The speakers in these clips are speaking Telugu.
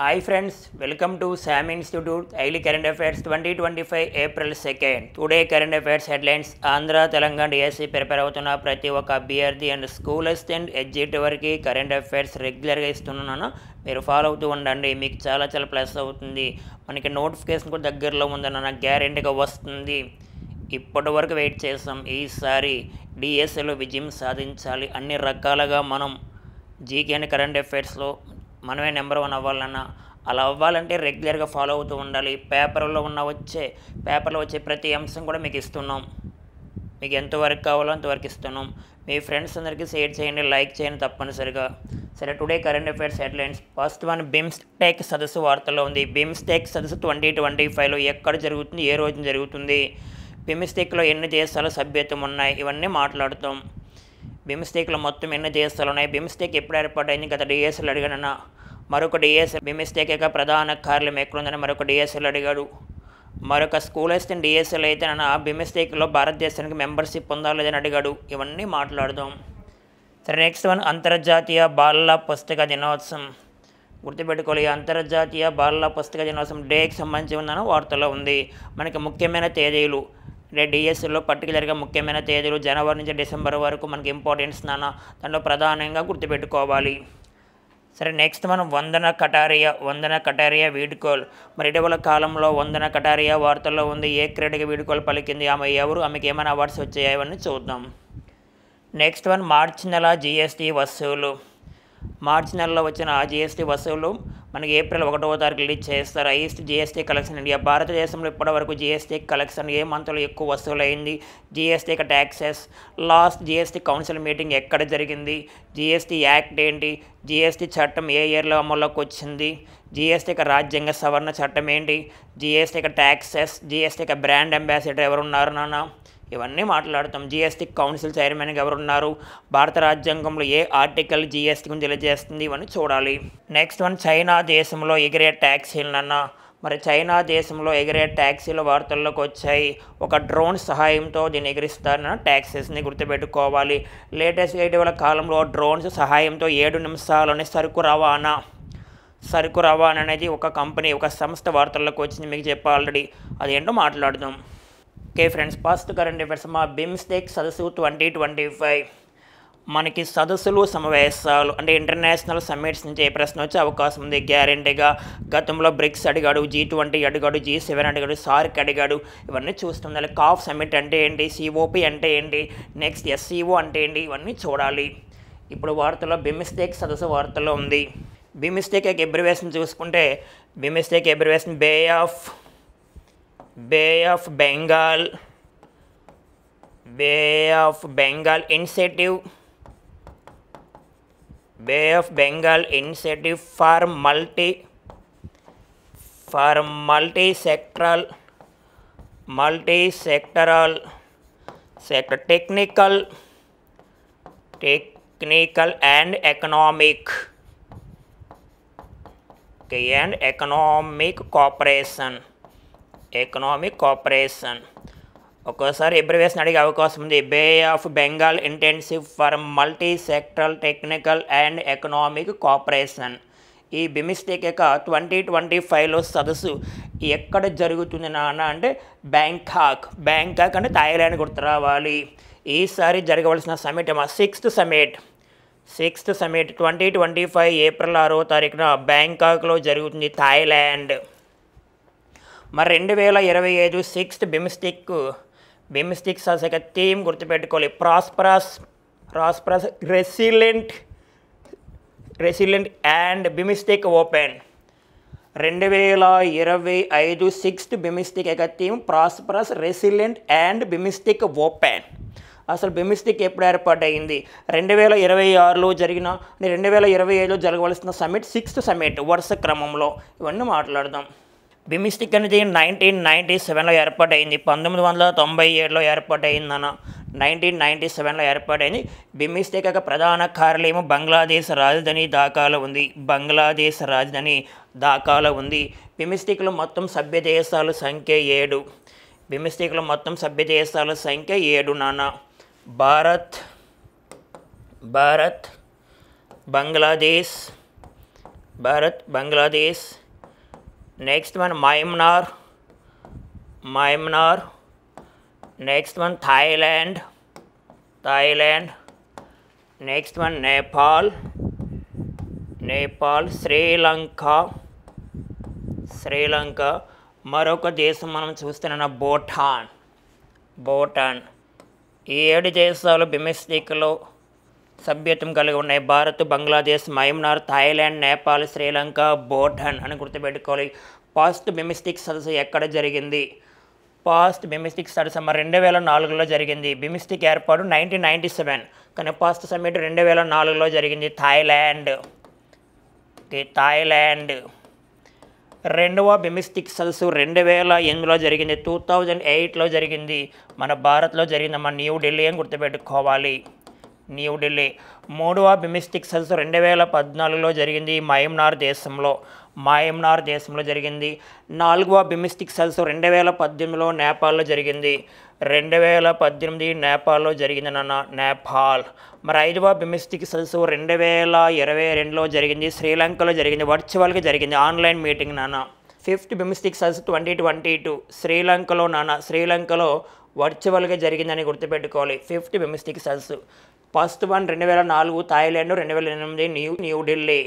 Hi friends, welcome to SAM Institute Daily Current Affairs 2025 April 2nd. Today current affairs headlines Andhra Telangana DSC prepare అవుతున్న ప్రతి ఒక్క అభ్యర్థి అండ్ స్కూల్ అసిస్టెంట్ ఎడ్జిట్ వరకు కరెంట్ అఫైర్స్ రెగ్యులర్గా ఇస్తున్నాను. మీరు ఫాలో అవుతూ ఉండండి, మీకు చాలా ప్లస్ అవుతుంది. మనకి నోటిఫికేషన్ కూడా దగ్గరలో ఉందన్న గ్యారెంటీగా వస్తుంది. ఇప్పటి వరకు వెయిట్ చేస్తాం, ఈసారి డిఎస్సిలో విజయం సాధించాలి. అన్ని రకాలుగా మనం జీకే అండ్ కరెంట్ అఫైర్స్లో మనమే నెంబర్ 1 అవ్వాలన్నా, అలా అవ్వాలంటే రెగ్యులర్గా ఫాలో అవుతూ ఉండాలి. పేపర్లో వచ్చే ప్రతి అంశం కూడా మీకు ఇస్తున్నాం. మీకు ఎంతవరకు కావాలో అంతవరకు ఇస్తున్నాం. మీ ఫ్రెండ్స్ అందరికీ షేర్ చేయండి, లైక్ చేయండి తప్పనిసరిగా. సరే, today current affairs headlines. First one, BIMSTEC సదస్సు వార్తల్లో ఉంది. బిమ్స్టెక్ సదస్సు 2025లో ఎక్కడ జరుగుతుంది, ఏ రోజున జరుగుతుంది, బిమ్స్టెక్లో ఎన్ని దేశాల సభ్యత్వం ఉన్నాయి, ఇవన్నీ మాట్లాడుతాం. బిమ్స్టెక్లో మొత్తం ఎన్ని దేశాలు ఉన్నాయి, బిమ్స్టెక్ ఎప్పుడు ఏర్పాటైంది, గత డిఎస్ఎల్ అడిగానన్నా. మరొక డిఎస్ఎల్ బిమ్స్టెక్ యొక్క ప్రధాన కార్యాలయం ఎక్కడుందని మరొక డిఎస్ఎల్ అడిగాడు. మరొక స్కూల్ అసిస్టెంట్ డిఎస్ఎల్ అయితే నన్న బిమ్స్టెక్లో భారతదేశానికి మెంబర్షిప్ పొందాలేదని అడిగాడు. ఇవన్నీ మాట్లాడదాం. సరే, నెక్స్ట్ వన్, అంతర్జాతీయ బాలల పుస్తక దినోత్సవం. గుర్తుపెట్టుకోవాలి, అంతర్జాతీయ బాలల పుస్తక దినోత్సవం డేకి సంబంధించి ఉందని వార్తలో ఉంది. మనకి ముఖ్యమైన తేదీలు అంటే డిఎస్సిలో పర్టికులర్గా ముఖ్యమైన తేదీలు జనవరి నుంచి డిసెంబర్ వరకు మనకి ఇంపార్టెన్స్ దాంట్లో ప్రధానంగా గుర్తుపెట్టుకోవాలి. సరే, నెక్స్ట్ మనం వందన కటారియా వీడ్కోల్. మరి ఇటీవల కాలంలో వందన కటారియా వార్తల్లో ఉంది. ఏ క్రీడకి వీడ్కోలు పలికింది, ఆమె ఎవరు, ఆమెకి ఏమైనా అవార్డ్స్ వచ్చాయా, ఇవన్నీ చూద్దాం. నెక్స్ట్ వన్, మార్చి నెల జిఎస్టీ వసూలు. మార్చి నెలలో వచ్చిన జిఎస్టీ వసూలు మనకి ఏప్రిల్ 1వ తారీఖు రిలీజ్ చేస్తారు. Highest GST collection India. భారతదేశంలో ఇప్పటివరకు జిఎస్టీ కలెక్షన్ ఏ మంత్లో ఎక్కువ వసూలైంది, GST taxes, last GST council meeting ఎక్కడ జరిగింది, జిఎస్టీ యాక్ట్ ఏంటి, జిఎస్టీ చట్టం ఏ ఇయర్లో అమల్లోకి వచ్చింది, జిఎస్టీ రాజ్యాంగ సవరణ చట్టం ఏంటి, GST taxes, GST brand ambassador ఎవరున్నారు నాన్న, ఇవన్నీ మాట్లాడతాం. జిఎస్టీ కౌన్సిల్ చైర్మన్గా ఎవరున్నారు, భారత రాజ్యాంగంలో ఏ ఆర్టికల్ జిఎస్టీ గురించి తెలియజేస్తుంది, ఇవన్నీ చూడాలి. నెక్స్ట్ వన్, చైనా దేశంలో ఎగిరే ట్యాక్సీలన్న. మరి చైనా దేశంలో ఎగిరే ట్యాక్సీల వార్తల్లోకి వచ్చాయి. ఒక డ్రోన్ సహాయంతో దీన్ని ఎగిరిస్తారన్న ట్యాక్సీస్ని గుర్తుపెట్టుకోవాలి. లేటెస్ట్ ఇటీవల కాలంలో డ్రోన్స్ సహాయంతో 7 నిమిషాల్లోనే సరుకు రవాణా అనేది ఒక కంపెనీ, ఒక సంస్థ వార్తల్లోకి వచ్చింది. మీకు చెప్పా ఆల్రెడీ, అదేంటో మాట్లాడదాం. Okay friends, first current affairs. మా బిమ్స్టెక్ సదస్సు 2025 మనకి సదస్సులు సమావేశాలు అంటే ఇంటర్నేషనల్ సమ్మిట్స్ నుంచి ఏ ప్రశ్న వచ్చే అవకాశం ఉంది గ్యారెంటీగా. గతంలో బ్రిక్స్ అడిగాడు, G20 అడిగాడు, G7 అడిగాడు, సార్క్ అడిగాడు, ఇవన్నీ చూస్తుంది. కాఫ్ సమ్మిట్ అంటే ఏంటి, సిఓపి అంటే ఏంటి, నెక్స్ట్ ఎస్సీఓ అంటే ఏంటి, ఇవన్నీ చూడాలి. ఇప్పుడు వార్తలో బిమ్స్టెక్ సదస్సు వార్తలో ఉంది. బిమ్స్టెక్ యొక్క అబ్రివేషన్ చూసుకుంటే, BIMSTEC abbreviation Bay of Bengal Initiative, Bay of Bengal Initiative for multi-sectoral sector technical and economic cooperation. ఒక్కోసారి అబ్రివేషన్ అడిగే అవకాశం ఉంది. Bay of Bengal intensive for multi sectoral technical and economic cooperation. ఈ బిమ్స్టెక్ యొక్క 2025లో సదస్సు ఎక్కడ జరుగుతుంది నాన్న అంటే బ్యాంకాక్ అంటే థాయిలాండ్ గుర్తు రావాలి. ఈసారి జరగవలసిన సమిట్ సిక్స్త్ సమిట్ 2025 ఏప్రిల్ 6వ తారీఖున బ్యాంకాక్లో జరుగుతుంది, థాయిలాండ్. మరి 2025 సిక్స్త్ బిమ్స్టెక్ సదస్సు థీమ్ గుర్తుపెట్టుకోవాలి, prosperous resilient and BIMSTEC open. 2025 sixth BIMSTEC యొక్క theme prosperous, resilient and BIMSTEC open. అసలు బిమ్స్టెక్ ఎప్పుడు ఏర్పాటైంది, 2026లో జరిగిన 2025లో జరగవలసిన సమిట్ సిక్స్త్ సమిట్ వరుస క్రమంలో, ఇవన్నీ మాట్లాడదాం. బిమ్స్టెక్ అనేది 1997లో ఏర్పాటైంది. 1997లో ఏర్పాటైందన్న 1997లో ఏర్పాటైంది. బిమ్స్టెక్ యొక్క ప్రధాన కార్యాలయం బంగ్లాదేశ్ రాజధాని ఢాకాలో ఉంది. బిమ్స్టెక్లో మొత్తం సభ్య దేశాల సంఖ్య 7. నాన్న. Bharat, Bangladesh, Bharat, Bangladesh. Next one Myanmar, next one Thailand, next one Nepal, Sri Lanka. మరొక దేశం మనం చూస్తున్న భూటాన్. ఈ 7 దేశాలు బిమ్స్టెక్లో సభ్యత్వం కలిగి ఉన్నాయి. భారత్, బంగ్లాదేశ్, మయన్మార్, థాయిలాండ్, నేపాల్, శ్రీలంక, భూటాన్ అని గుర్తుపెట్టుకోవాలి. ఫస్ట్ బిమ్స్టెక్ సదస్సు ఎక్కడ జరిగింది? ఫస్ట్ బిమ్స్టెక్ సదస్సు 2004లో జరిగింది. బిమ్స్టెక్ ఏర్పాటు 1997, కానీ ఫస్ట్ సమ్మిట్ 2004లో జరిగింది. థాయిలాండ్. రెండవ బిమ్స్టెక్ సదస్సు 2008లో జరిగింది. 2008లో జరిగింది. మన భారత్లో జరిగింది. న్యూఢిల్లీ అని గుర్తుపెట్టుకోవాలి. మూడవ బిమ్స్టెక్ సదస్సు 2014లో జరిగింది. మయన్మార్ దేశంలో జరిగింది. నాలుగవ బిమ్స్టెక్ సదస్సు 2018లో నేపాల్లో జరిగింది. 2018 నేపాల్లో జరిగింది నేపాల్. మరి ఐదవ బిమ్స్టెక్ సదస్సు 2022లో జరిగింది. శ్రీలంకలో జరిగింది. వర్చువల్గా జరిగింది, ఆన్లైన్ మీటింగ్ ఫిఫ్త్ బిమ్స్టెక్ సదస్సు 2022 శ్రీలంకలో వర్చువల్గా జరిగిందని గుర్తుపెట్టుకోవాలి. ఫిఫ్త్ బిమ్స్టెక్ సదస్సు. First one 2004 Thailand, 2008 New Delhi,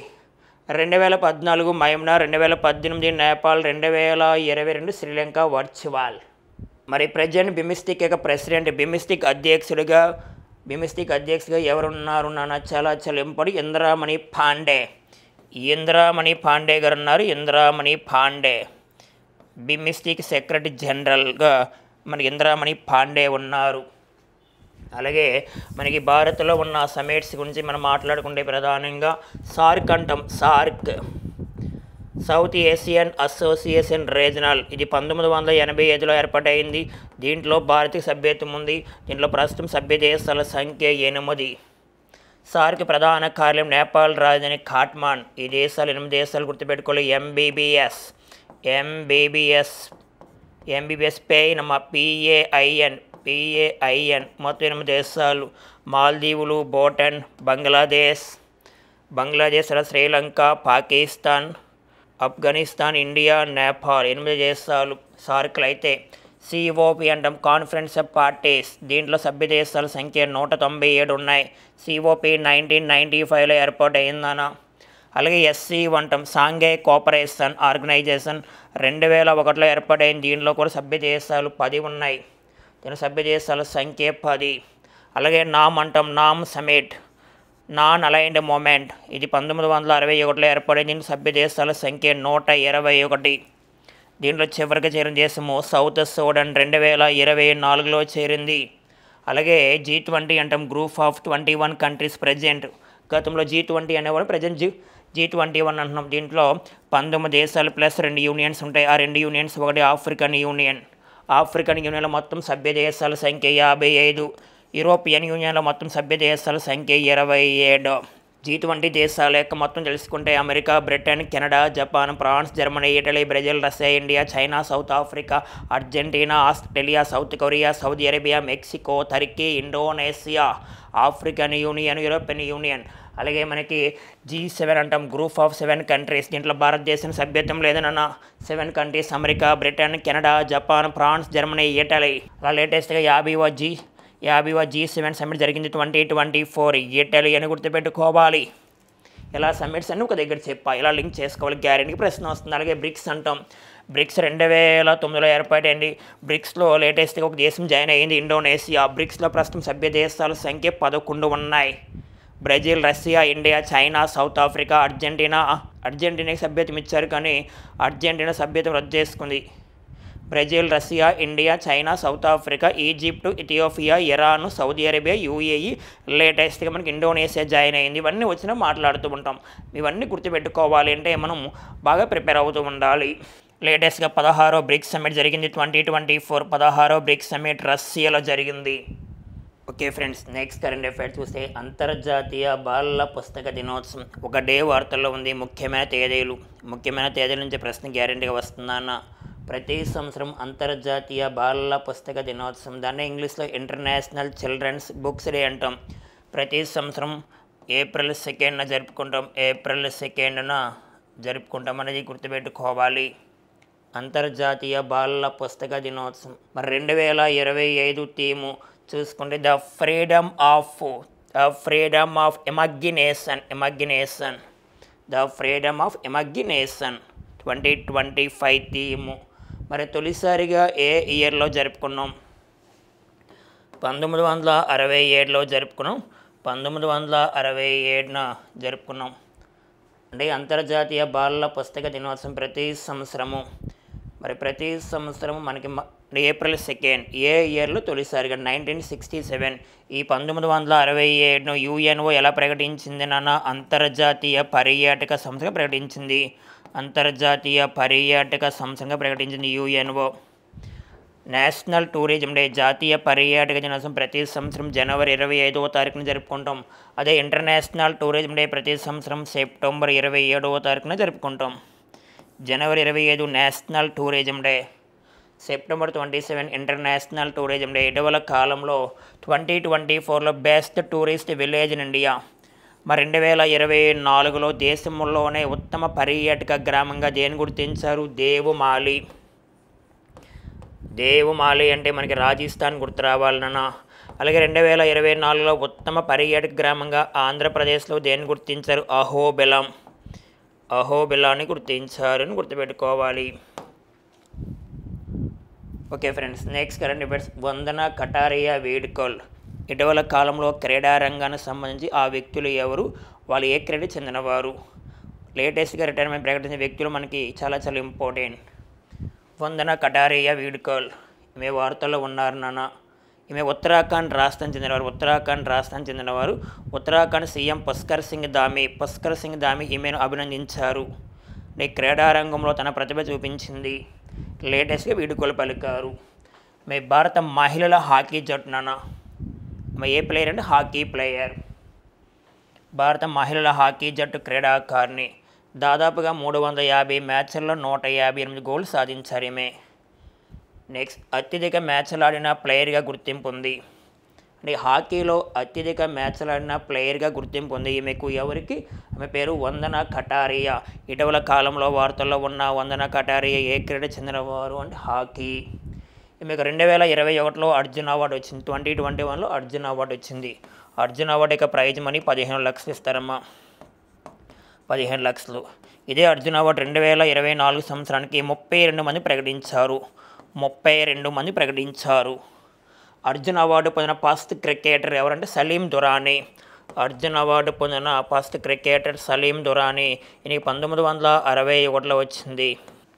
2014 Myanmar, 2018 Nepal, 2022 Sri Lanka virtual. మరి ప్రజెంట్ బిమ్స్టెక్ యొక్క ప్రెసిడెంట్, బిమ్స్టెక్ అధ్యక్షుడిగా ఎవరున్నారు చాలా ఇంపార్టెంట్. ఇందిరామణి పాండే గారు ఉన్నారు. బిమ్స్టెక్ సెక్రటరీ జనరల్గా మనకి ఇందిరామణి పాండే ఉన్నారు. అలాగే మనకి భారత్లో ఉన్న సమిట్స్ గురించి మనం మాట్లాడుకుంటే ప్రధానంగా సార్క్ అంటాం. South Asian association regional. ఇది 1985లో ఏర్పాటైంది. దీంట్లో భారతీయ సభ్యత్వం ఉంది. దీంట్లో ప్రస్తుతం సభ్య దేశాల సంఖ్య 8. సార్క్ ప్రధాన కార్యాలయం నేపాల్ రాజధాని ఖాట్మాండ్. ఈ దేశాలు 8 దేశాలు గుర్తుపెట్టుకోవాలి. ఎంబీబీఎస్ పెయిన్ PAIN మొత్తం 8 దేశాలు. మాల్దీవులు, భూటాన్, బంగ్లాదేశ్, శ్రీలంక, పాకిస్తాన్, ఆఫ్ఘనిస్తాన్, ఇండియా, నేపాల్ 8 దేశాలు సార్క్లు. అయితే COP అంటాం, కాన్ఫరెన్స్ ఆఫ్ పార్టీస్. దీంట్లో సభ్య దేశాల సంఖ్య 197 ఉన్నాయి. COP 1995లో ఏర్పాటు అయిందన్న. అలాగే SCO అంటాం, షాంఘై కోఆపరేషన్ ఆర్గనైజేషన్, 2001లో ఏర్పాటైంది. దీంట్లో కూడా సభ్య దేశాలు 10 ఉన్నాయి. దీని సభ్య దేశాల సంఖ్య 10. అలాగే నామ్ సమిట్, నాన్ అలైన్డ్ మూమెంట్. ఇది 1961లో ఏర్పడింది. దీంట్లో సభ్య దేశాల సంఖ్య 121. దీంట్లో చివరికి చేరిన దేశము సౌత్ సూడాన్ 2024లో చేరింది. అలాగే G20 అంటాం, గ్రూప్ ఆఫ్ 21 కంట్రీస్ ప్రజెంట్. గతంలో G20 అనేవాడు, ప్రజెంట్ G21 అంటున్నాం. దీంట్లో 19 దేశాలు ప్లస్ 2 యూనియన్స్ ఉంటాయి. ఆ 2 యూనియన్స్ ఒకటి ఆఫ్రికన్ యూనియన్లో మొత్తం సభ్య దేశాల సంఖ్య 55. యూరోపియన్ యూనియన్లో మొత్తం సభ్య దేశాల సంఖ్య 27. G20 దేశాల యొక్క మొత్తం తెలుసుకుంటే America, Britain, Canada, Japan, France, Germany, Italy, Brazil, Russia, India, China, South Africa, Argentina, Australia, South Korea, Saudi Arabia, Mexico, Turkey, Indonesia, African Union, European Union. అలాగే మనకి G7 అంటాం, గ్రూప్ ఆఫ్ 7 కంట్రీస్. దీంట్లో భారతదేశం సభ్యత్వం లేదన్న. 7 countries America, Britain, Canada, Japan, France, Germany, Italy. అలా లేటెస్ట్గా 50వ G7 సమ్మిట్ జరిగింది 2024 ఇటలీ అని గుర్తుపెట్టుకోవాలి. ఇలా సమ్మిట్స్ అన్నీ ఒక దగ్గర ఇలా లింక్ చేసుకోవాలి, గ్యారెంటీకి ప్రశ్న వస్తుంది. అలాగే బ్రిక్స్ అంటాం, బ్రిక్స్ 2009లో ఏర్పాటైంది. బ్రిక్స్లో లేటెస్ట్గా ఒక దేశం జాయిన్ అయ్యింది, ఇండోనేషియా. బ్రిక్స్లో ప్రస్తుతం సభ్య దేశాల సంఖ్య 11 ఉన్నాయి. Brazil, Russia, India, China, South Africa, అర్జెంటీనాకి సభ్యత్వం ఇచ్చారు, కానీ అర్జెంటీనా సభ్యత్వం రద్దు చేసుకుంది. Brazil, Russia, India, China, South Africa, Egypt, Ethiopia, Iran, Saudi Arabia, UAE, లేటెస్ట్గా మనకి ఇండోనేషియా జాయిన్ అయింది. ఇవన్నీ వచ్చినా మాట్లాడుతూ ఉంటాం. ఇవన్నీ గుర్తుపెట్టుకోవాలి అంటే మనం బాగా ప్రిపేర్ అవుతూ ఉండాలి. లేటెస్ట్గా 16వ బ్రిక్స్ సమ్మిట్ జరిగింది 2024. 16వ బ్రిక్స్ సమ్మిట్ రష్యాలో జరిగింది. Okay friends, next current affairs చూస్తే అంతర్జాతీయ బాలల పుస్తక దినోత్సవం ఒక డే వార్తల్లో ఉంది. ముఖ్యమైన తేదీల నుంచి ప్రశ్న గ్యారెంటీగా వస్తుందన్న. ప్రతి సంవత్సరం అంతర్జాతీయ బాలల పుస్తక దినోత్సవం, దాన్ని ఇంగ్లీష్లో ఇంటర్నేషనల్ చిల్డ్రన్స్ బుక్స్ డే అంటాం. ప్రతి సంవత్సరం ఏప్రిల్ 2న జరుపుకుంటాం. ఏప్రిల్ 2న జరుపుకుంటామనేది గుర్తుపెట్టుకోవాలి. అంతర్జాతీయ బాలల పుస్తక దినోత్సవం. మరి 2025 థీము చూసుకుంటే the freedom of imagination 2025 theme. మరి తొలిసారిగా ఏ ఇయర్లో జరుపుకున్నాం? 1967లో జరుపుకున్నాం. 1967న జరుపుకున్నాం. అంటే అంతర్జాతీయ బాలల పుస్తక దినోత్సవం ప్రతి సంవత్సరము మనకి ఏప్రిల్ 2 ఏ ఇయర్లో తొలిసారిగా 1967. ఈ 1967ను యుఎన్ఓ ఎలా ప్రకటించింది నాన్న? అంతర్జాతీయ పర్యాటక సంస్థగా ప్రకటించింది. యుఎన్ఓ. నేషనల్ టూరిజం డే జాతీయ పర్యాటక దినోత్సవం ప్రతి సంవత్సరం జనవరి 25వ తారీఖున జరుపుకుంటాం. అదే ఇంటర్నేషనల్ టూరిజం డే ప్రతి సంవత్సరం సెప్టెంబర్ 27వ తారీఖున జరుపుకుంటాం. జనవరి 25 national tourism day, September 27 international tourism day. ఇటీవల కాలంలో 2024లో best tourist village in India. మరి 2024లో దేశంలోనే ఉత్తమ పర్యాటక గ్రామంగా దేని గుర్తించారు? దేవమాలి అంటే మనకి రాజస్థాన్ గుర్తు రావాలన్నా. అలాగే 2024లో ఉత్తమ పర్యాటక గ్రామంగా ఆంధ్రప్రదేశ్లో దేన్ని గుర్తించారు? అహోబిలాన్ని గుర్తించారని గుర్తుపెట్టుకోవాలి. Okay friends, next current affairs. Vandana Kataria వేడుకలు. ఇటీవల కాలంలో క్రీడా రంగానికి సంబంధించి ఆ వ్యక్తులు ఎవరు, వాళ్ళు ఏ క్రీడకి చెందినవారు? లేటెస్ట్గా రిటైర్మెంట్ ప్రకటించిన వ్యక్తులు మనకి చాలా ఇంపార్టెంట్. వందన కటారియా వేడుకలు ఈమె వార్తల్లో ఉన్నారు నాన్న. ఈమె ఉత్తరాఖండ్ రాష్ట్రం చెందినవారు. ఉత్తరాఖండ్ సీఎం పుష్కర్ సింగ్ ధామి ఈమెను అభినందించారు. క్రీడారంగంలో తన ప్రతిభ చూపించింది. లేటెస్ట్గా వేడుకలు పలికారు. భారత మహిళల హాకీ జట్టు నాన్న. ఏ ప్లేయర్ అంటే హాకీ ప్లేయర్. భారత మహిళల హాకీ జట్టు క్రీడాకారిణి. దాదాపుగా 350 మ్యాచ్ల్లో 158 గోల్స్ సాధించారు ఈమె. నెక్స్ట్, అత్యధిక మ్యాచ్లు ఆడిన ప్లేయర్గా గుర్తింపు ఉంది. అంటే హాకీలో అత్యధిక మ్యాచ్లు ఆడిన ప్లేయర్గా గుర్తింపు ఉంది ఈమెకు. ఎవరికి? ఆమె పేరు వందన కటారియా. ఇటీవల కాలంలో వార్తల్లో ఉన్న వందన కటారియా ఏ క్రీడ చెందినవారు అంటే హాకీ. ఈమెకు 2021లో అర్జున్ అవార్డు వచ్చింది. 2021లో అర్జున్ అవార్డు వచ్చింది. అర్జున్ అవార్డు యొక్క ప్రైజ్ మనీ 15 లక్షలు ఇస్తారమ్మా. 15 లక్షలు. ఇదే అర్జున్ అవార్డు 2024 సంవత్సరానికి 32 మంది ప్రకటించారు. అర్జున్ అవార్డు పొందిన ఫస్ట్ క్రికెటర్ ఎవరంటే సలీం దురానీ. అర్జున్ అవార్డు పొందిన ఫస్ట్ క్రికెటర్ సలీం దురానీ. ఈయనకి 1961లో వచ్చింది.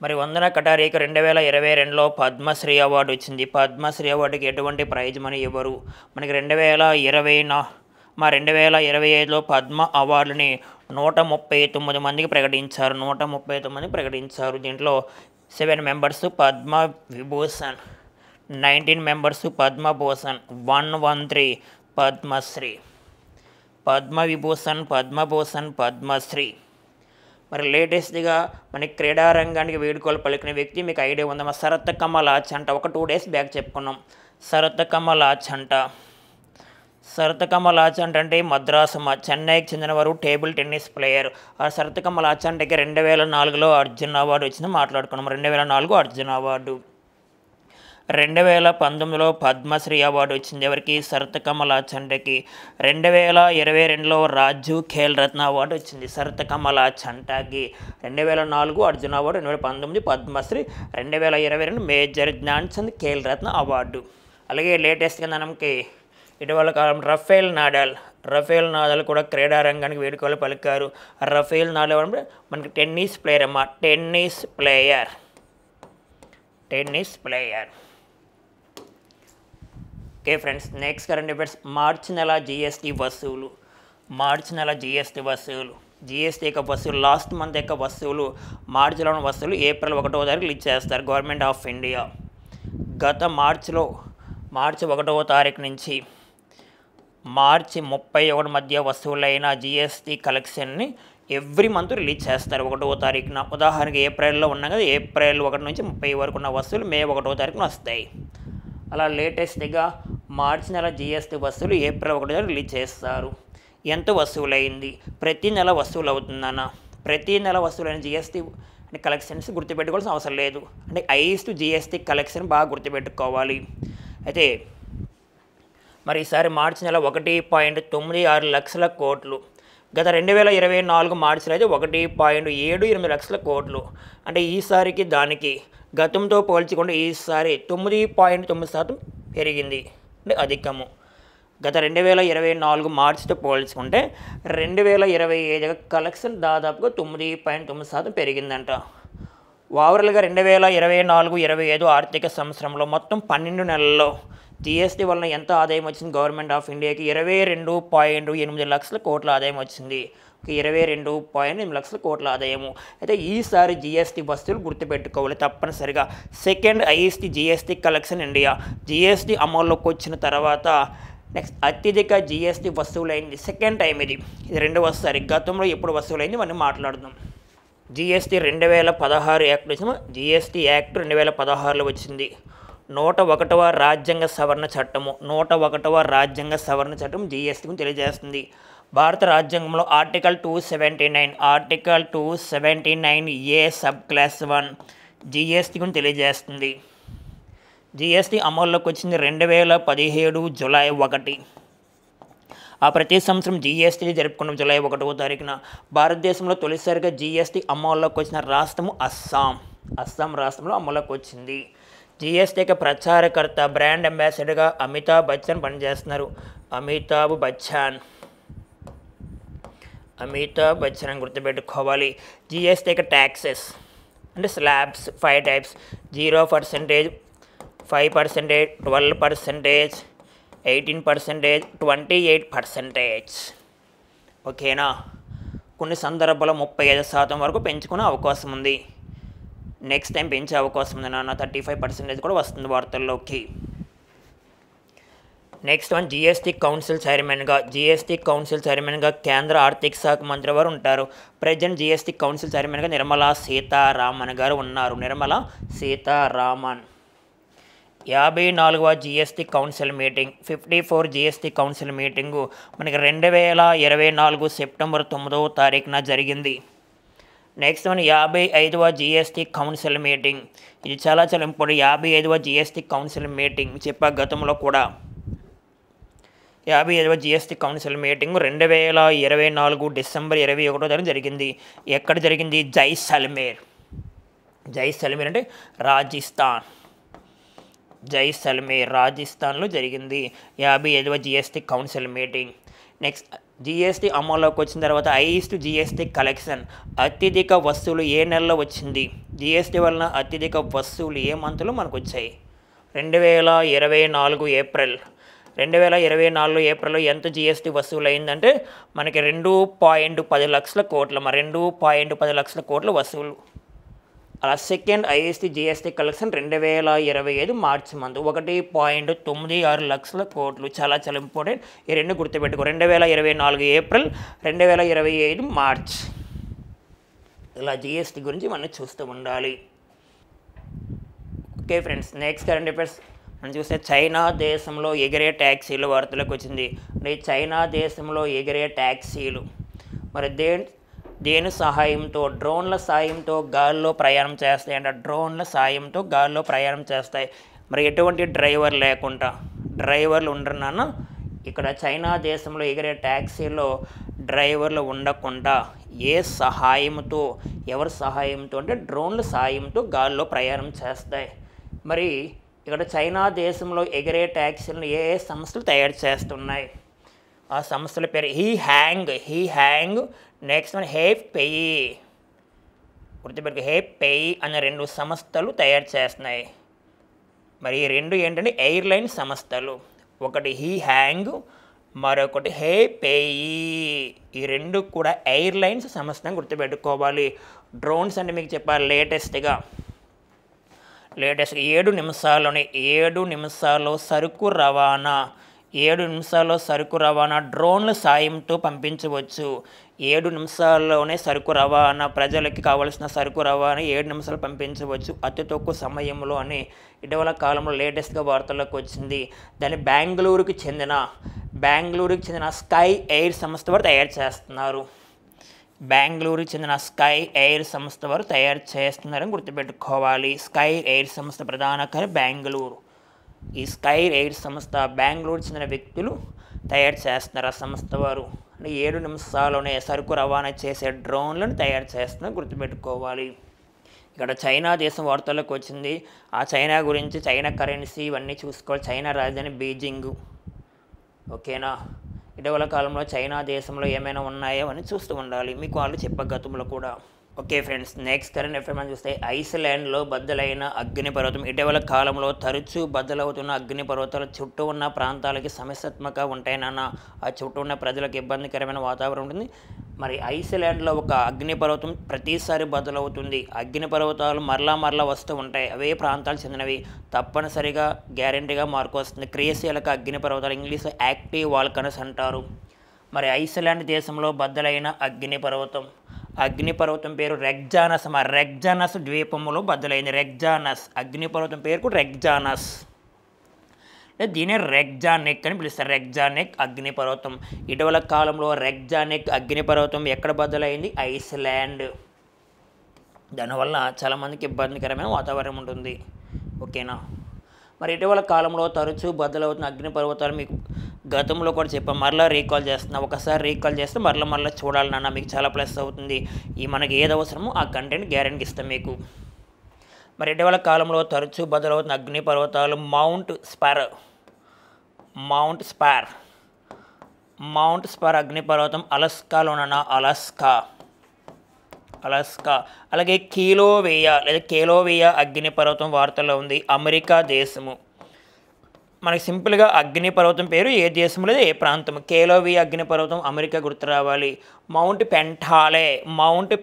మరి వందన కటారియాకి 2022లో పద్మశ్రీ అవార్డు వచ్చింది. పద్మశ్రీ అవార్డుకి ఎటువంటి ప్రైజ్ మనీ ఇవ్వరు. మనకి 2025లో పద్మ అవార్డుని 139 మందికి ప్రకటించారు. 139 ప్రకటించారు. దీంట్లో 7 మెంబర్స్ పద్మ విభూషణ్, 19 మెంబర్స్ పద్మభూషణ్, 113 పద్మశ్రీ. పద్మశ్రీ. మరి లేటెస్ట్గా మనకి క్రీడారంగానికి వేడుకలు పలికిన వ్యక్తి మీకు ఐడియా ఉందమ్మా. శరత్ కమల్ ఆచంట. ఒక 2 days బ్యాక్ చెప్పుకున్నాం. శరత్ కమల్ ఆచంట అంటే మద్రాసు చెన్నైకి చెందినవారు. Table tennis player. ఆ శరత్ కమల్ ఆచంటకి 2004లో అర్జున్ అవార్డు వచ్చింది మాట్లాడుకున్నాం. 2004 అర్జున్ అవార్డు. 2019లో పద్మశ్రీ అవార్డు వచ్చింది ఎవరికి? శరత్ కమల్ ఆచంటకి. 2022లో రాజీవ్ ఖేల్ రత్న అవార్డు వచ్చింది Sarath Kamal ఆచంటకి. 2004 Arjun award, 2019 Padmashri, 2022 major Gyan Chand Khel Ratna award. అలాగే లేటెస్ట్గా మనకి ఇటీవల కాలం రఫేల్ నాడాల్ కూడా క్రీడారంగానికి వేడుకలు పలికారు. రఫేల్ నాడాల్ అంటే మనకి టెన్నిస్ ప్లేయర్ అమ్మా. Tennis player. Okay friends, next current affairs. మార్చి నెల జిఎస్టీ వసూలు. జిఎస్టీ యొక్క వసూలు, లాస్ట్ మంత్ యొక్క వసూలు, మార్చిలోని వసూలు ఏప్రిల్ 1వ తారీఖు రిలీజ్ చేస్తారు గవర్నమెంట్ ఆఫ్ ఇండియా. గత మార్చి 1వ తారీఖు నుంచి మార్చి 31 మధ్య వసూలైన జిఎస్టీ కలెక్షన్ని ఎవ్రీ మంత్ రిలీజ్ చేస్తారు 1వ తారీఖున. ఉదాహరణకి ఏప్రిల్లో ఉన్నాం కదా, ఏప్రిల్ 1 నుంచి 30 వరకు ఉన్న వసూలు మే 1వ తారీఖున వస్తాయి. అలా లేటెస్ట్గా మార్చి నెల జిఎస్టీ వసూలు ఏప్రిల్ 1 రిలీజ్ చేస్తారు. ఎంత వసూలైంది? ప్రతి నెల వసూలు అవుతుందన్న. ప్రతి నెల వసూలైన జిఎస్టీ కలెక్షన్స్ గుర్తుపెట్టుకోవాల్సిన అవసరం లేదు. అంటే హైయెస్ట్ జిఎస్టీ కలెక్షన్ బాగా గుర్తుపెట్టుకోవాలి. అయితే మరి ఈసారి మార్చి నెల 1.96 లక్షల కోట్లు, గత 2024 మార్చిలో అయితే 1.78 లక్షల కోట్లు. అంటే ఈసారికి దానికి గతంతో పోల్చుకుంటే ఈసారి 9.9% పెరిగింది, అంటే అధికము. గత 2024 మార్చితో పోల్చుకుంటే 2025 కలెక్షన్ దాదాపుగా 9.9% పెరిగిందంట. ఓవరాల్గా 2024-25 ఆర్థిక సంవత్సరంలో మొత్తం 12 నెలల్లో జిఎస్టీ వలన ఎంత ఆదాయం వచ్చింది గవర్నమెంట్ ఆఫ్ ఇండియాకి? 22.8 లక్షల కోట్ల ఆదాయం వచ్చింది. 22.8 లక్షల కోట్ల ఆదాయము. అయితే ఈసారి జిఎస్టీ వస్తువులు గుర్తుపెట్టుకోవాలి తప్పనిసరిగా. Second highest GST collection India. GST అమల్లోకి వచ్చిన తర్వాత నెక్స్ట్ అత్యధిక జిఎస్టీ వస్తువులైంది సెకండ్ టైం ఇది రెండవసారి. గతంలో ఎప్పుడు వస్తువులైంది మనం మాట్లాడుదాం. జిఎస్టీ 2016 యాక్ట్ వచ్చిన జిఎస్టీ యాక్ట్ 2016లో వచ్చింది. 101వ రాజ్యాంగ సవరణ చట్టము 101వ రాజ్యాంగ సవరణ చట్టం జిఎస్టీని తెలియజేస్తుంది. భారత రాజ్యాంగంలో ఆర్టికల్ 279A సబ్ క్లాస్ 1 జిఎస్టీని తెలియజేస్తుంది. జిఎస్టీ అమల్లోకి వచ్చింది 2017 జూలై 1. ఆ ప్రతి సంవత్సరం జిఎస్టీ జరుపుకున్నాం జూలై 1వ తారీఖున. భారతదేశంలో తొలిసారిగా జిఎస్టీ అమల్లోకి వచ్చిన రాష్ట్రము అస్సాం. అస్సాం రాష్ట్రంలో అమల్లోకి వచ్చింది. జిఎస్టీకి ప్రచారకర్త బ్రాండ్ అంబాసిడర్గా అమితాబ్ బచ్చన్ పనిచేస్తున్నారు. అమితాబ్ బచ్చన్ అని గుర్తుపెట్టుకోవాలి. జిఎస్టీకి ట్యాక్సెస్ అంటే స్లాబ్స్ 5 టైప్స్: 0%, 5%, 12%, 18%, 28%. ఓకేనా? కొన్ని సందర్భాల్లో 35% వరకు పెంచుకునే అవకాశం ఉంది. నెక్స్ట్ టైం పెంచే అవకాశం ఉంది నాన్న. 35% కూడా వస్తుంది వార్తల్లోకి. నెక్స్ట్ వన్ జిఎస్టీ కౌన్సిల్ చైర్మన్గా కేంద్ర ఆర్థిక శాఖ మంత్రి వారు ఉంటారు. ప్రజెంట్ జిఎస్టీ కౌన్సిల్ చైర్మన్గా నిర్మలా సీతారామన్ గారు ఉన్నారు. 54వ GST council meeting 54 GST council meeting మనకి 2024 సెప్టెంబర్ 9వ తారీఖున జరిగింది. నెక్స్ట్ వన్ 55వ జిఎస్టీ కౌన్సిల్ మీటింగ్. ఇది చాలా ఇంపార్టెంట్. 55వ జిఎస్టీ కౌన్సిల్ మీటింగ్ చెప్పా గతంలో కూడా. 55వ జిఎస్టీ కౌన్సిల్ మీటింగ్ 2024 డిసెంబర్ 21వ తారీఖు జరిగింది. ఎక్కడ జరిగింది? జైసల్మేర్ అంటే రాజస్థాన్లో జరిగింది 55వ GST council meeting. Next GST అమల్లోకి వచ్చిన తర్వాత హైయెస్ట్ జిఎస్టీ కలెక్షన్, అత్యధిక వస్తువులు ఏ నెలలో వచ్చింది? జిఎస్టీ వలన అత్యధిక వస్తువులు ఏ మంత్లో మనకు వచ్చాయి? 2024 ఏప్రిల్. 2024 ఏప్రిల్లో ఎంత జిఎస్టీ వసూలు అయిందంటే మనకి 2.10 లక్షల కోట్ల 2.10 లక్షల కోట్ల వసూలు. అలా సెకండ్ హైయెస్ట్ జిఎస్టీ కలెక్షన్ 2025 మార్చి మంత్ 1.96 లక్షల కోట్లు. చాలా ఇంపార్టెంట్. ఈ రెండు గుర్తుపెట్టుకో. 2024 ఏప్రిల్, 2025 మార్చ్. ఇలా జిఎస్టీ గురించి మనం చూస్తూ ఉండాలి. Okay friends, next current affairs మనం చూస్తే చైనా దేశంలో ఎగిరే ట్యాక్సీలు వార్తలకు వచ్చింది. అంటే చైనా దేశంలో ఎగిరే ట్యాక్సీలు మరి దేని సహాయంతో? డ్రోన్ల సాయంతో గాల్లో ప్రయాణం చేస్తాయి అంట. గాల్లో ప్రయాణం చేస్తాయి. మరి ఎటువంటి డ్రైవర్ లేకుండా, డ్రైవర్లు ఉండరు నాన్న. ఇక్కడ చైనా దేశంలో ఎగిరే ట్యాక్సీలో డ్రైవర్లు ఉండకుండా ఎవరి సహాయంతో అంటే డ్రోన్ల సాయంతో గాల్లో ప్రయాణం చేస్తాయి. మరి ఇక్కడ చైనా దేశంలో ఎగిరే ట్యాక్సీలను ఏ సంస్థలు తయారు చేస్తున్నాయి? ఆ సంస్థల పేరు హీ హ్యాంగ్. నెక్స్ట్ వన్ హేపెయి. గుర్తుపెట్టుకో, హేపెయి అనే 2 సంస్థలు తయారు చేస్తున్నాయి. మరి ఈ 2 ఏంటంటే ఎయిర్లైన్ సంస్థలు. ఒకటి హీ హ్యాంగ్, మరొకటి హేపెయి. ఈ 2 కూడా ఎయిర్లైన్స్ సంస్థను గుర్తుపెట్టుకోవాలి. డ్రోన్స్ అంటే మీకు చెప్పాలి లేటెస్ట్గా 7 నిమిషాల్లో సరుకు రవాణా డ్రోన్ల సాయంతో పంపించవచ్చు. 7 నిమిషాల్లోనే సరుకు రవాణా, ప్రజలకి కావాల్సిన సరుకు రవాణా 7 నిమిషాలు పంపించవచ్చు అతి తక్కువ సమయంలో అని ఇటీవల కాలంలో లేటెస్ట్గా వార్తల్లోకి వచ్చింది. దాన్ని బెంగళూరుకి చెందిన స్కై ఎయిర్ సంస్థ వారు తయారు చేస్తున్నారు. బెంగళూరుకి చెందిన స్కై ఎయిర్ సంస్థ వారు తయారు చేస్తున్నారని గుర్తుపెట్టుకోవాలి. స్కై ఎయిర్ సంస్థ ప్రధాన కార్యం బెంగళూరు. ఈ స్కై ఎయిర్ సంస్థ బెంగళూరు చెందిన వ్యక్తులు తయారు చేస్తున్నారు. ఆ సంస్థ వారు 7 నిమిషాల్లోనే సరుకు రవాణా చేసే డ్రోన్లను తయారు చేస్తున్నారు, గుర్తుపెట్టుకోవాలి. ఇక్కడ చైనా దేశం వార్తల్లోకి వచ్చింది. ఆ చైనా గురించి, చైనా కరెన్సీ ఇవన్నీ చూసుకోవాలి. చైనా రాజధాని బీజింగ్. ఓకేనా. ఇటీవల కాలంలో చైనా దేశంలో ఏమైనా ఉన్నాయో అని చూస్తూ ఉండాలి. మీకు వాళ్ళు చెప్పే గతంలో కూడా. Okay friends, next current affair మనం చూస్తే ఐస్లాండ్లో బద్దలైన అగ్నిపర్వతం. ఇటీవల కాలంలో తరచూ బద్దలవుతున్న అగ్నిపర్వతాల చుట్టూ ఉన్న ప్రాంతాలకి సమస్యాత్మకంగా ఉంటాయన్న ఆ చుట్టూ ఉన్న ప్రజలకు ఇబ్బందికరమైన వాతావరణం ఉంటుంది. మరి ఐస్లాండ్లో ఒక అగ్నిపర్వతం ప్రతిసారి బద్దలవుతుంది. అగ్నిపర్వతాలు మరలా వస్తూ ఉంటాయి. అవే ప్రాంతాలకు చెందినవి. తప్పనిసరిగా గ్యారెంటీగా మార్కు వస్తుంది. క్రియాశీలక అగ్నిపర్వతాలు, ఇంగ్లీష్లో యాక్టివ్ వాల్కనస్ అంటారు. మరి ఐస్లాండ్ దేశంలో బద్దలైన అగ్నిపర్వతం పేరు రెగ్జానస్. రెగ్జానస్ ద్వీపంలో బద్దలైంది. రెగ్జానస్ అగ్నిపర్వతం పేరుకు రెగ్జానస్. దీనే రెగ్జానెక్ అని పిలుస్తారు. రెగ్జానెక్ అగ్నిపర్వతం. ఇటీవల కాలంలో రెగ్జానెక్ అగ్నిపర్వతం ఎక్కడ బద్దలైంది? ఐస్లాండ్. దానివల్ల చాలామందికి ఇబ్బందికరమైన వాతావరణం ఉంటుంది. ఓకేనా. మరి ఇటీవల కాలంలో తరచూ బద్దలవుతున్న అగ్నిపర్వతాలు మీకు గతంలో కూడా చెప్పాం. మరలా రీకాల్ చేస్తున్నా. ఒకసారి రీకాల్ చేస్తే మరలా చూడాలి నాన్న, మీకు చాలా ప్లస్ అవుతుంది. మనకి ఏది అవసరమో ఆ కంటెంట్ గ్యారెంటీ ఇస్తాం మీకు. మరి ఇటీవల కాలంలో తరచూ బద్దలవుతున్న అగ్నిపర్వతాలు మౌంట్ స్పార్ అగ్నిపర్వతం అలస్కాలోన అలస్కా. అలాగే కేలోవియా అగ్నిపర్వతం వార్తల్లో ఉంది. అమెరికా దేశము. మనకి సింపుల్గా అగ్నిపర్వతం పేరు ఏ దేశం లేదు, ఏ ప్రాంతం. కేలోవియా అగ్నిపర్వతం అమెరికా గుర్తు రావాలి. మౌంట్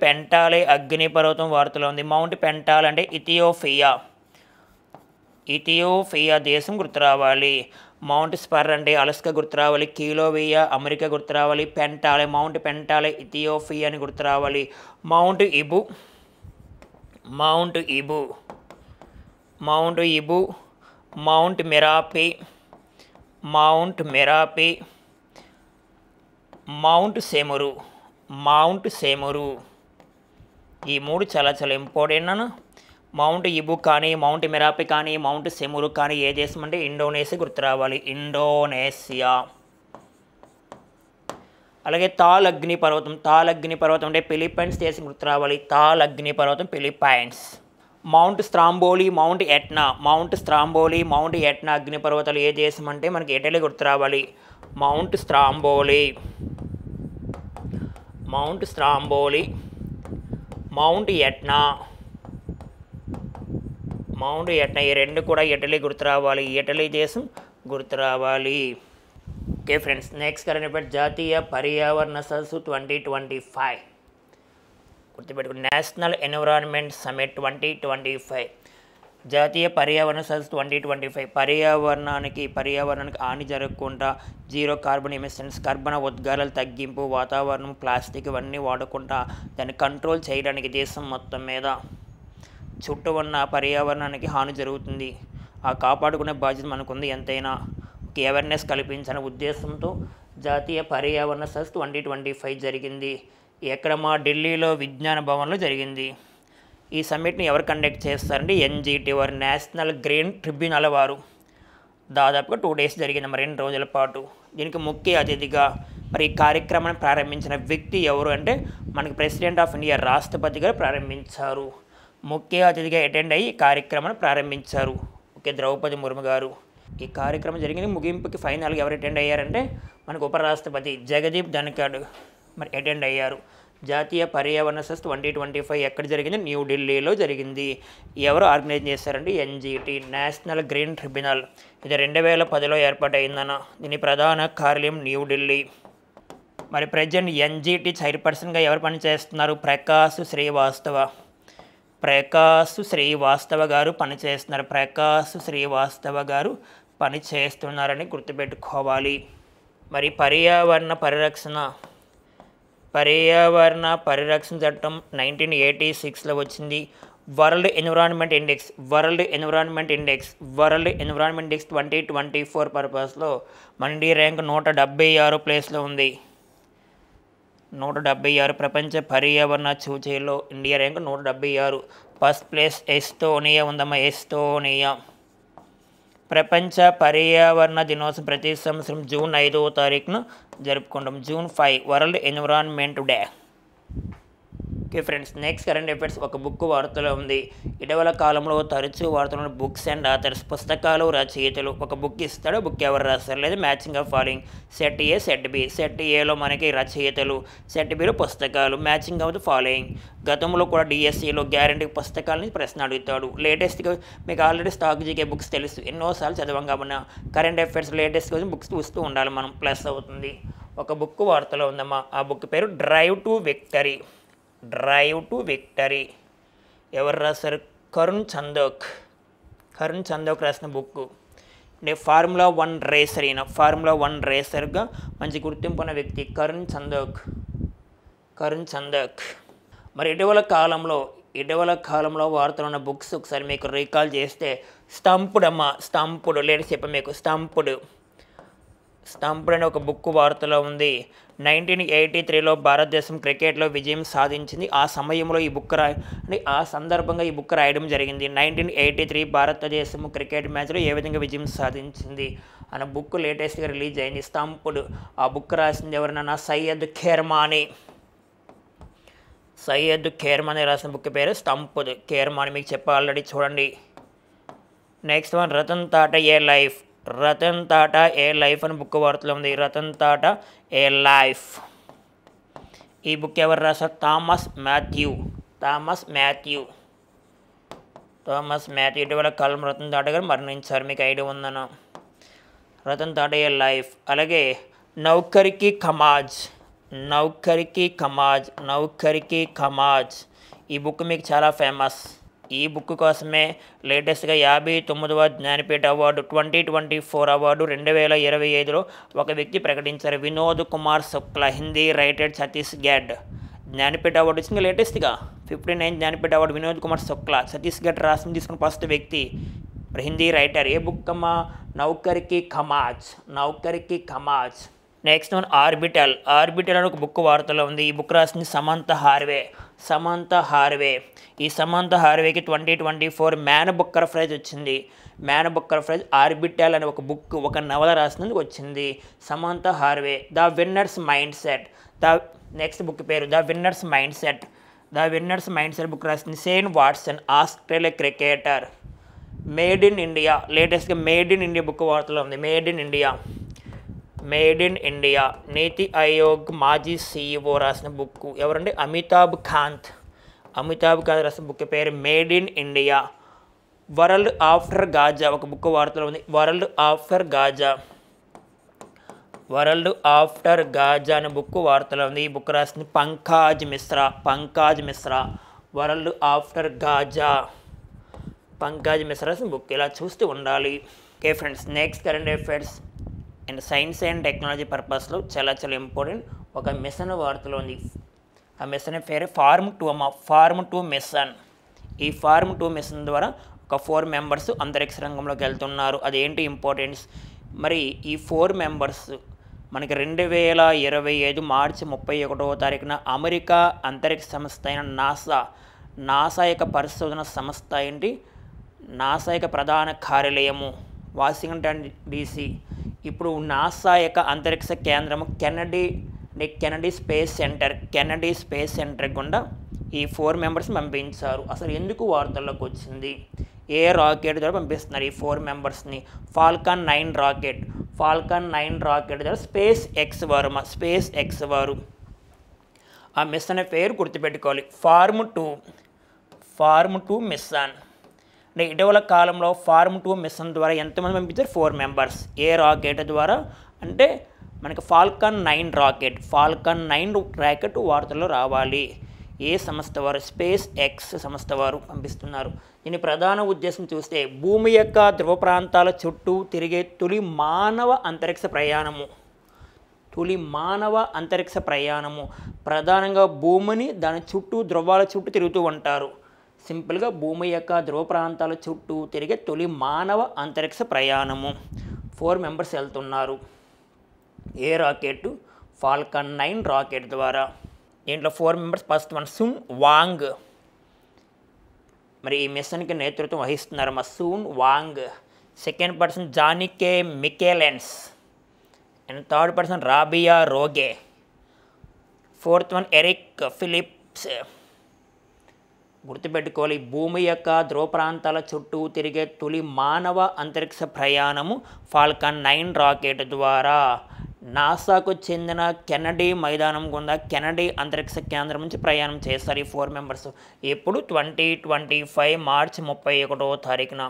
పెంటాలే అగ్నిపర్వతం వార్తలో ఉంది. మౌంట్ పెంటాలే అంటే ఇథియోపియా దేశం గుర్తు రావాలి. మౌంట్ స్పర్ అంటే అలస్కా గుర్తు రావాలి. కేలోవియా అమెరికా గుర్తు రావాలి. మౌంట్ పెంటాలే ఇథియోపియా అని గుర్తు రావాలి. Mount Ibu, Mount Merapi, Mount Semeru. ఈ 3 చాలా ఇంపార్టెంట్ అన్న. మౌంట్ ఇబు కానీ, మౌంట్ మెరాపి కానీ, మౌంట్ సెమురు కానీ ఏ దేశం అంటే ఇండోనేషియా గుర్తు రావాలి. ఇండోనేషియా. అలాగే తాల్ అగ్నిపర్వతం అంటే ఫిలిప్పైన్స్ దేశం గుర్తు రావాలి. తాల్ అగ్నిపర్వతం Philippines. Mount Stromboli, Mount Etna అగ్నిపర్వతాలు ఏ దేశం అంటే మనకి ఇటలీ గుర్తు రావాలి. మౌంట్ స్ట్రాంబోలి, మౌంట్ ఎట్నా ఈ 2 కూడా ఇటలీ గుర్తు రావాలి. ఇటలీ దేశం గుర్తు రావాలి. Okay friends, next current affair జాతీయ పర్యావరణ సదస్సు 2025 గుర్తుపెట్టుకుని. National environment summit 2025. జాతీయ పర్యావరణ సదస్సు 2025. పర్యావరణానికి హాని జరగకుండా జీరో కార్బన్ ఎమిషన్స్, కర్బన ఉద్గారాల తగ్గింపు, వాతావరణం, ప్లాస్టిక్ ఇవన్నీ వాడకుండా దాన్ని కంట్రోల్ చేయడానికి దేశం మొత్తం మీద చుట్టూ ఉన్న పర్యావరణానికి హాని జరుగుతుంది. ఆ కాపాడుకునే బాధ్యత మనకుంది ఎంతైనా. అవేర్నెస్ కల్పించాలనే ఉద్దేశంతో జాతీయ పర్యావరణ సదస్సు 2025 జరిగింది. ఎక్కడ? మా ఢిల్లీలో విజ్ఞాన భవన్లో జరిగింది. ఈ సమ్మిట్ని ఎవరు కండక్ట్ చేస్తారంటే ఎన్జిటి వారు, నేషనల్ గ్రీన్ ట్రిబ్యునల్ వారు. దాదాపుగా 2 days జరిగింది, 2 రోజుల పాటు. దీనికి ముఖ్య అతిథిగా మరి ఈ కార్యక్రమాన్ని ప్రారంభించిన వ్యక్తి ఎవరు అంటే మనకి ప్రెసిడెంట్ ఆఫ్ ఇండియా రాష్ట్రపతి గారు ప్రారంభించారు. ముఖ్య అతిథిగా అటెండ్ అయ్యి ఈ కార్యక్రమాన్ని ప్రారంభించారు. ఓకే, ద్రౌపది ముర్ము గారు. ఈ కార్యక్రమం జరిగింది. ముగింపుకి ఫైనల్గా ఎవరు అటెండ్ అయ్యారంటే మనకు ఉపరాష్ట్రపతి జగదీప్ ధన్కడ్ మరి అటెండ్ అయ్యారు. జాతీయ పర్యావరణ సదస్సు 2025 ఎక్కడ జరిగింది? న్యూఢిల్లీలో జరిగింది. ఎవరు ఆర్గనైజ్ చేశారంటే ఎన్జిటి, నేషనల్ గ్రీన్ ట్రిబ్యునల్. ఇది 2010లో ఏర్పాటైందన్న. దీని ప్రధాన కార్యాలయం న్యూఢిల్లీ. మరి ప్రజెంట్ ఎన్జిటి చైర్పర్సన్గా ఎవరు పనిచేస్తున్నారు? ప్రకాశ్ శ్రీవాస్తవ గారు పనిచేస్తున్నారని గుర్తుపెట్టుకోవాలి. మరి పర్యావరణ పరిరక్షణ చట్టం 1986లో వచ్చింది. వరల్డ్ ఎన్విరాన్మెంట్ ఇండెక్స్ 2024 పర్పస్లో మన ఇండియా ర్యాంక్ 176 ప్లేస్లో ఉంది. 176. ప్రపంచ పర్యావరణ సూచీలో India rank 176. First place Estonia ఉందమ్మా, ఎస్తోనియా. ప్రపంచ పర్యావరణ దినోత్సవం ప్రతి సంవత్సరం జూన్ 5వ తారీఖున జరుపుకుంటాం. June 5 world environment day. Okay friends, next current affairs. ఒక బుక్ వార్తలో ఉంది. ఇటీవల కాలంలో తరచూ వార్తలు బుక్స్ అండ్ ఆథర్స్, పుస్తకాలు రచయితలు. ఒక బుక్ ఇస్తాడు, బుక్ ఎవరు రాస్తారు, లేదా matching of following. Set A, set B. Set ఏలో మనకి రచయితలు, సెట్ బిలో పుస్తకాలు. Matching of the following. గతంలో కూడా డిఎస్సిలో గ్యారంటీ పుస్తకాలని ప్రశ్న అడుగుతాడు. లేటెస్ట్గా మీకు ఆల్రెడీ స్టాక్ జీకే బుక్స్ తెలుసు, ఎన్నోసార్లు చదవం కాబట్టి కరెంట్ అఫైర్స్ లేటెస్ట్ కోసం బుక్స్ చూస్తూ ఉండాలి మనం, ప్లస్ అవుతుంది. ఒక బుక్ వార్తలో ఉందమ్మా, ఆ బుక్ పేరు drive to victory. Drive to victory ఎవరు రాశారు? కరుణ్ చందోక్. కరుణ్ చందోక్ రాసిన బుక్. అంటే ఫార్ములా 1 రేసర్, ఈయన ఫార్ములా 1 రేసర్గా మంచి గుర్తింపు ఉన్న వ్యక్తి కరుణ్ చందోక్. కరుణ్ చందోక్. మరి ఇటీవల కాలంలో వార్తలు ఉన్న బుక్స్ ఒకసారి మీకు రీకాల్ చేస్తే స్టంపుడ్ అమ్మ, స్టంపుడ్. లేదా చెప్ప మీకు స్టంపుడ్ అనే ఒక బుక్ వార్తలో ఉంది. 1983లో భారతదేశం క్రికెట్లో విజయం సాధించింది. ఆ సమయంలో ఈ బుక్ ఆ సందర్భంగా ఈ బుక్ రాయడం జరిగింది. 1983 భారతదేశం క్రికెట్ మ్యాచ్లో ఏ విధంగా విజయం సాధించింది అన్న బుక్ లేటెస్ట్గా రిలీజ్ అయింది, స్టంపుడ్. ఆ బుక్ రాసింది ఎవరన్నా? సయ్యద్ ఖేర్మానీ. సయ్యద్ ఖేర్మానీ రాసిన బుక్ పేరు స్టంపుడ్. ఖేర్మానీ మీకు చెప్ప ఆల్రెడీ, చూడండి. నెక్స్ట్ వన్, రతన్ టాటా ఏ లైఫ్. రతన్ టాటా ఏ లైఫ్ అని బుక్ వార్తలో ఉంది. రతన్ టాటా ఏ లైఫ్. ఈ బుక్ ఎవరు రాశారు? Thomas Matthew. ఇటీవల కాలం రతన్ టాటా గారు మరణించారు, మీకు ఐడియా ఉందన్న. రతన్ టాటా ఏ లైఫ్. అలాగే నౌకరికి కమాజ్. ఈ బుక్ మీకు చాలా ఫేమస్. ఈ బుక్ కోసమే లేటెస్ట్గా 59వ జ్ఞానపీఠ అవార్డు 2024 అవార్డు 2025లో ఒక వ్యక్తి ప్రకటించారు. వినోద్ కుమార్ శుక్లా, హిందీ రైటర్, ఛత్తీస్గఢ్. జ్ఞానపీఠ అవార్డు వచ్చింది లేటెస్ట్గా 59th జ్ఞానపీఠ అవార్డు వినోద్ కుమార్ శుక్లా, ఛత్తీస్గఢ్ రాష్ట్రం తీసుకున్న ఫస్ట్ వ్యక్తి, హిందీ రైటర్. ఏ బుక్ అమ్మా? నౌకరికి కమాజ్. నెక్స్ట్ వన్, ఆర్బిటల్ అని ఒక బుక్ వార్తలో ఉంది. ఈ బుక్ రాసింది సమంత హార్వే. ఈ సమంత హార్వేకి 2024 మ్యాన్ బుక్కర్ ప్రైజ్ వచ్చింది. ఆర్బిటల్ అనే ఒక బుక్, ఒక నవల రాసినందుకు వచ్చింది Samantha Harvey. The winner's mindset. Next book పేరు the winner's mindset book రాసింది Shane Watson, Australia cricketer. Made in India, లేటెస్ట్గా మేడ్ ఇన్ ఇండియా బుక్ వార్తలో ఉంది. మేడ్ ఇన్ ఇండియా నీతి ఆయోగ్ మాజీ CEO రాసిన బుక్. ఎవరంటే? అమితాబ్ కాంత్ రాసిన బుక్ పేరు made in India. World after Gaza ఒక బుక్ వార్తలో ఉంది. వరల్డ్ ఆఫ్టర్ గాజా అనే బుక్ వార్తలో ఉంది. ఈ బుక్ రాసింది Pankaj Mishra. World after Gaza, Pankaj Mishra రాసిన బుక్. ఇలా చూస్తూ ఉండాలి. Okay friends, next current affairs and science and technology పర్పస్లో చాలా ఇంపార్టెంట్ ఒక మిషన్ వార్తలో ఉంది. ఆ మిషన్ పేరు ఫార్మ్ 2 మిషన్. ఈ ఫార్మ్ 2 మిషన్ ద్వారా ఒక 4 మెంబర్స్ అంతరిక్ష రంగంలోకి వెళ్తున్నారు. అదేంటి ఇంపార్టెన్స్? మరి ఈ 4 మెంబర్స్ మనకి 2025 మార్చి 31వ తారీఖున అమెరికా అంతరిక్ష సంస్థ అయిన నాసా యొక్క పరిశోధన సంస్థ ఏంటి? నాసా యొక్క ప్రధాన కార్యాలయము వాషింగ్టన్ DC. ఇప్పుడు నాసా యొక్క అంతరిక్ష కేంద్రము కెనడీ స్పేస్ సెంటర్ గుండా ఈ 4 మెంబర్స్ పంపించారు. అసలు ఎందుకు వార్తల్లోకి వచ్చింది? ఏ రాకెట్ ద్వారా పంపిస్తున్నారు ఈ 4 మెంబర్స్ని? ఫాల్కన్ 9 రాకెట్ ద్వారా స్పేస్ ఎక్స్ వారు ఆ మిషన్ పేరు గుర్తుపెట్టుకోవాలి, ఫార్మ్ 2 మిషన్. అంటే ఇటీవల కాలంలో ఫార్మ్ 2 మిషన్ ద్వారా ఎంతమంది పంపించారు? 4 మెంబర్స్. ఏ రాకెట్ ద్వారా అంటే మనకి ఫాల్కన్ 9 రాకెట్ వార్తల్లో రావాలి. ఏ సంస్థ వారు? స్పేస్ ఎక్స్ సంస్థ వారు పంపిస్తున్నారు. దీని ప్రధాన ఉద్దేశం చూస్తే భూమి యొక్క ధ్రువ ప్రాంతాల చుట్టూ తిరిగే తొలి మానవ అంతరిక్ష ప్రయాణము. ప్రధానంగా భూమిని దాని చుట్టూ ధ్రువాల చుట్టూ తిరుగుతూ ఉంటారు. సింపుల్గా భూమి యొక్క ధ్రువ ప్రాంతాల చుట్టూ తిరిగే తొలి మానవ అంతరిక్ష ప్రయాణము. 4 మెంబర్స్ వెళ్తున్నారు. A rocket? ఫాల్కన్ 9 రాకెట్ ద్వారా. దీంట్లో 4 మెంబర్స్. ఫస్ట్ వన్ సున్ వాంగ్, మరి ఈ మిషన్కి నేతృత్వం వహిస్తున్నారు మా Chun Wang. Second person Jannicke Mikkelsen and third person Rabea Rogge. Fourth one Eric Philips. గుర్తుపెట్టుకోవాలి, భూమి యొక్క ధ్రువ ప్రాంతాల చుట్టూ తిరిగే తొలి మానవ అంతరిక్ష ప్రయాణము ఫాల్కన్ 9 రాకెట్ ద్వారా నాసాకు చెందిన కెనడీ మైదానం గుండా కెనడీ అంతరిక్ష కేంద్రం నుంచి ప్రయాణం చేస్తారు ఈ 4 మెంబర్స్. ఎప్పుడు 2025 మార్చి 31వ తారీఖున.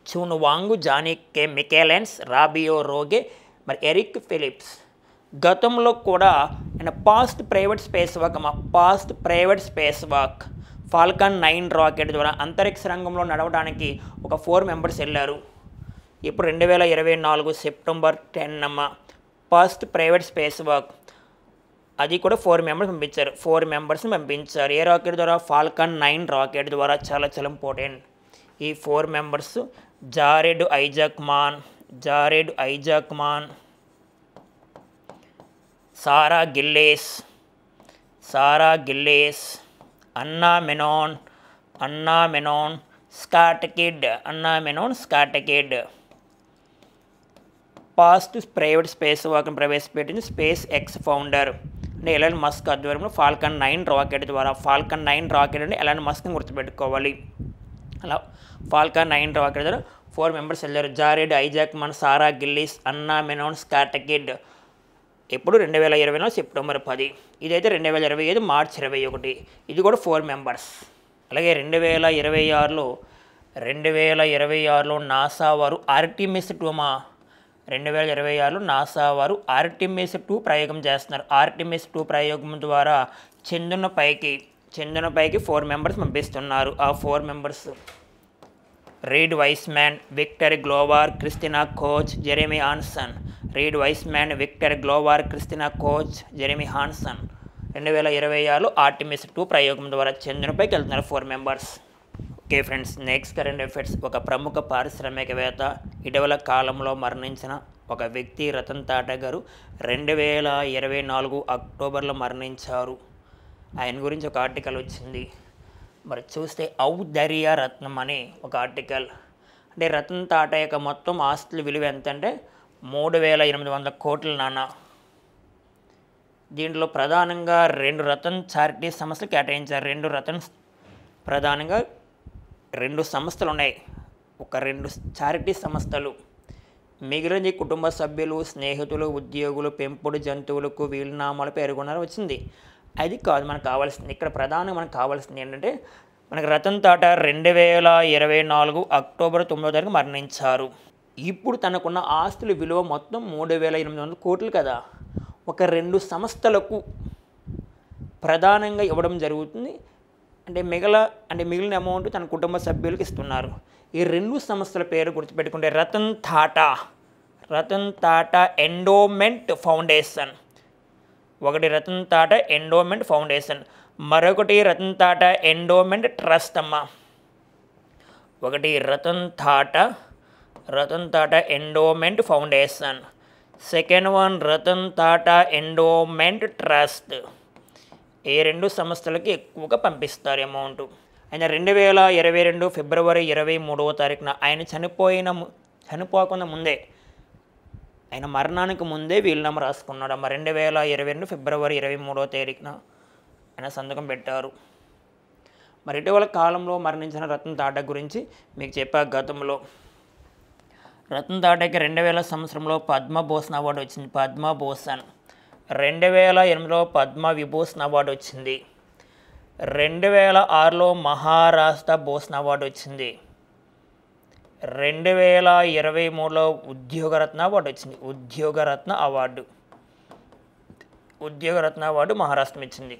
చూన్ వాంగ్, జానికే మికేలెన్స్, రాబియో రోగే, మరి ఎరిక్ ఫిలిప్స్. గతంలో కూడా ఆయన past private space walk Falcon 9 rocket ద్వారా అంతరిక్ష రంగంలో నడవడానికి ఒక 4 మెంబర్స్ వెళ్ళారు. ఇప్పుడు 2024 September 10 first private space walk, అది కూడా 4 మెంబర్స్ పంపించారు. 4 మెంబర్స్ని పంపించారు. ఏ రాకెట్ ద్వారా? ఫాల్కన్ 9 రాకెట్ ద్వారా. చాలా ఇంపార్టెంట్. ఈ 4 members Jared ఐజాక్మాన్, Sarah Gillis, Anna Menon, Scott Kidd. Past private space వాక్ని ప్రవేశపెట్టింది స్పేస్ ఎక్స్ ఫౌండర్ అంటే ఎలాన్ మస్క్ ఆధ్వర్యంలో ఫాల్కన్ 9 రాకెట్ ద్వారా. ఫాల్కన్ 9 రాకెట్ అంటే ఎలాన్ మస్క్ని గుర్తుపెట్టుకోవాలి. అలా ఫాల్కన్ 9 రాకెట్ ద్వారా 4 మెంబర్స్ వెళ్ళారు. జారెడ్ ఐజాక్మాన్, సారా గిల్లిస్, అన్నా మెనోన్, స్కాట్ కిడ్. ఎప్పుడు 2024 సెప్టెంబర్ 10. ఇదైతే 2025 మార్చి 21. ఇది కూడా 4 మెంబర్స్. అలాగే 2026లో నాసా వారు ఆర్టిమిస్ 2 ప్రయోగం చేస్తున్నారు. ఆర్టిమిస్ 2 ప్రయోగం ద్వారా చంద్రునిపైకి 4 మెంబర్స్ పంపిస్తున్నారు. ఆ 4 members Reid Wiseman, Victor Glover, Christina Koch, Jeremy Hansen. 2026లో ఆర్టిమిస్ 2 ప్రయోగం ద్వారా చంద్రునిపైకి వెళ్తున్నారు 4 members. Okay friends, next current affairs. ఒక ప్రముఖ పారిశ్రామికవేత్త, ఇటీవల కాలంలో మరణించిన ఒక వ్యక్తి రతన్ టాటా గారు 2024 అక్టోబర్లో మరణించారు. ఆయన గురించి ఒక ఆర్టికల్ వచ్చింది. మరి చూస్తే ఔదర్య రత్నం అనే ఒక ఆర్టికల్. అంటే రతన్ టాటా యొక్క మొత్తం ఆస్తుల విలువ ఎంత అంటే 3,800 కోట్ల నాన్న. దీంట్లో ప్రధానంగా 2 రతన్ చారిటీ సంస్థలు కేటాయించారు. ప్రధానంగా 2 సంస్థలు ఉన్నాయి. ఒక 2 చారిటీ సంస్థలు. మిగిలిన కుటుంబ సభ్యులు, స్నేహితులు, ఉద్యోగులు, పెంపుడు జంతువులకు వీలునామాలు పేర్కొన్నారు వచ్చింది. అది కాదు మనకు కావాల్సింది. ఇక్కడ ప్రధానంగా మనకు కావాల్సింది ఏంటంటే, మనకు రతన్ టాటా 2024 అక్టోబర్ 9వ తారీఖు మరణించారు. ఇప్పుడు తనకున్న ఆస్తుల విలువ మొత్తం 3,800 కోట్లు కదా. ఒక 2 సంస్థలకు ప్రధానంగా ఇవ్వడం జరుగుతుంది. అంటే మిగిలిన అమౌంట్ తన కుటుంబ సభ్యులకు ఇస్తున్నారు. ఈ 2 సంస్థల పేరు గుర్తుపెట్టుకుంటే రతన్ టాటా ఎండోమెంట్ ఫౌండేషన్. ఒకటి రతన్ టాటా ఎండోమెంట్ ఫౌండేషన్, మరొకటి రతన్ టాటా ఎండోమెంట్ ట్రస్ట్ అమ్మ. ఒకటి Ratan Tata endowment foundation, second one Ratan Tata endowment trust. ఈ 2 సంస్థలకి ఎక్కువగా పంపిస్తారు అమౌంట్. ఆయన 2022 ఫిబ్రవరి 23వ తారీఖున ఆయన చనిపోకుండా ముందే, ఆయన మరణానికి ముందే వీలునామా రాసుకున్నాడు. అమ్మ 2022 ఫిబ్రవరి 23వ తారీఖున ఆయన సంతకం పెట్టారు. మరి ఇటీవల కాలంలో మరణించిన రతన్ టాటా గురించి మీకు చెప్పా. గతంలో రతన్ టాటాకి 2000 సంవత్సరంలో పద్మభూషణ్ అవార్డు వచ్చింది. 2008లో పద్మ విభూషణ్ అవార్డు వచ్చింది. 2006లో మహారాష్ట్ర భూషణ్ అవార్డు వచ్చింది. 2023లో ఉద్యోగరత్న అవార్డు వచ్చింది. ఉద్యోగరత్న అవార్డు మహారాష్ట్ర ఇచ్చింది.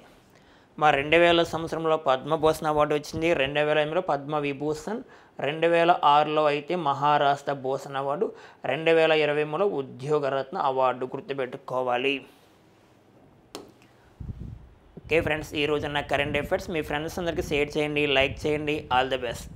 మా 2000 సంవత్సరంలో పద్మభూషణ్ అవార్డు వచ్చింది. 2008లో పద్మ విభూషణ్, 2006లో అయితే మహారాష్ట్ర భూషణ్ అవార్డు, 2023లో ఉద్యోగరత్న అవార్డు గుర్తుపెట్టుకోవాలి. ఓకే ఫ్రెండ్స్, ఈరోజు నా కరెంట్ అఫైర్స్ మీ ఫ్రెండ్స్ అందరికీ షేర్ చేయండి, లైక్ చేయండి. All the best.